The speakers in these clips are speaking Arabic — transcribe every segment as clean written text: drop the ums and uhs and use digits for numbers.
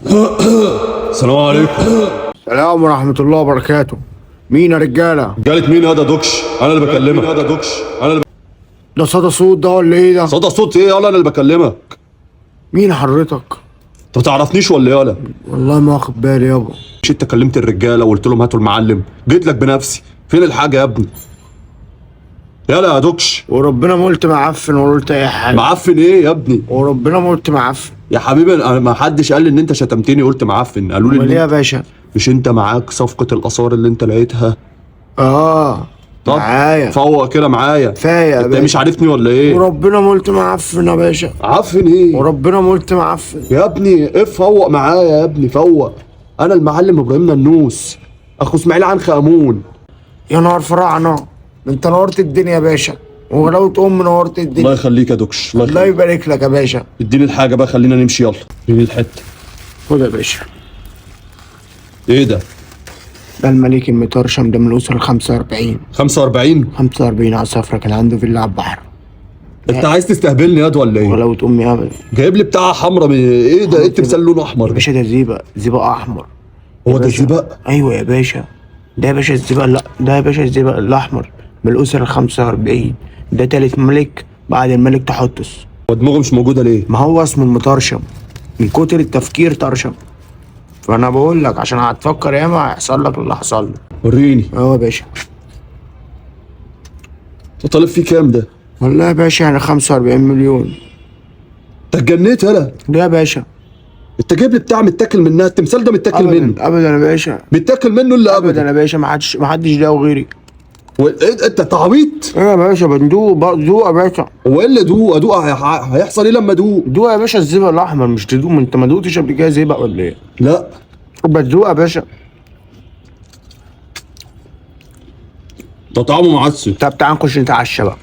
السلام عليكم. السلام ورحمة الله وبركاته. مين يا رجالة؟ جالت مين هذا دوكش؟ انا اللي بكلمك. هذا دوكش انا اللي ده صدى صوت ده ولا ايه ده؟ صدى صوت ايه؟ انا اللي بكلمك. مين حضرتك؟ انت ما تعرفنيش ولا ايه يالا؟ والله ما واخد بالي يابا. مش انت كلمت الرجاله وقلت لهم هاتوا المعلم؟ جيت لك بنفسي. فين الحاجه يا ابني؟ يالا يا دوكش. وربنا ما قلت معفن ولا قلت اي حاجة. معفن ايه يا ابني؟ وربنا ما قلت معفن. يا حبيبي انا ما حدش قال لي ان انت شتمتني قلت معفن، قالوا لي امال ان ايه يا باشا؟ مش انت معاك صفقه الاثار اللي انت لقيتها؟ طب معايا. فوق كده معايا. كفاية يا انت باشا. مش عارفني ولا ايه؟ وربنا ما قلت معفن يا باشا. عفن ايه؟ وربنا ما قلت معفن. يا ابني ايه فوق معايا يا ابني فوق. انا المعلم ابراهيم ننوس اخو اسماعيل عنخ امون. يا نهار فراعنة، ده انت نورت الدنيا يا باشا، وغلاوة نورت الله الدنيا. يخليك يا دوكش. الله الله يخليك. يبارك لك يا باشا. اديني الحاجه بقى خلينا نمشي يلا. اديني الحته. خد يا باشا. ايه ده؟ ده الملك المطرشم، ده من الأسرة 45. 45؟ 45 عصافرة كان عنده فيلا على البحر. انت عايز تستهبلني ياد ولا ايه؟ غلاوة أمي أبدا. جايب لي بتاعه حمرا من ايه ده؟ ايه التمثال لونه احمر يا ده؟ باشا ده زيبق، زيبق أحمر. هو يا ده باشا. الزبق؟ أيوه يا باشا. ده يا باشا الزيبق، لا ده يا باشا الزيبق الأحمر من الأسرة 45. ده تالت ملك بعد الملك تحتس. هو دماغه مش موجوده ليه؟ ما هو اسمه المطرشم، من كتر التفكير طرشم. فأنا بقول لك عشان هتفكر ياما هيحصل لك اللي حصل له. وريني. أهو يا باشا. انت طالب فيه كام ده؟ والله يا باشا يعني 45 مليون. انت اتجنيت يالا؟ ليه يا باشا؟ انت جايب لي بتاع متاكل منها؟ التمثال ده متاكل منه؟ أبدا أبدا يا باشا. بيتاكل منه الا أبدا ابدا. يا باشا، ما حدش لاقوا غيري. ايه انت تعويط؟ ايه يا باشا بندوق ذوق يا باشا. هو ايه اللي ادوق هيحصل ايه لما ادوق؟ دوق يا باشا الزبق الاحمر، مش تدوق. انت ما دوقتش قبل كده زبق ولا ايه؟ لا. بتدوق يا باشا. ده طعمه معسل. طب تعال نخش نتعشى بقى.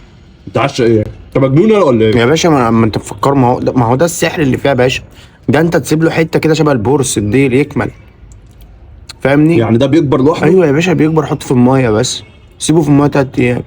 نتعشى ايه؟ انت مجنون ولا ايه؟ يا باشا ما انت مفكر، ما هو ده السحر اللي فيها يا باشا. ده انت تسيب له حته كده شبه البورس الديل يكمل. فاهمني؟ يعني ده بيكبر لوحده؟ ايوه يا باشا بيكبر، حطه في الميه بس. سيبه في الميه 3 ايام.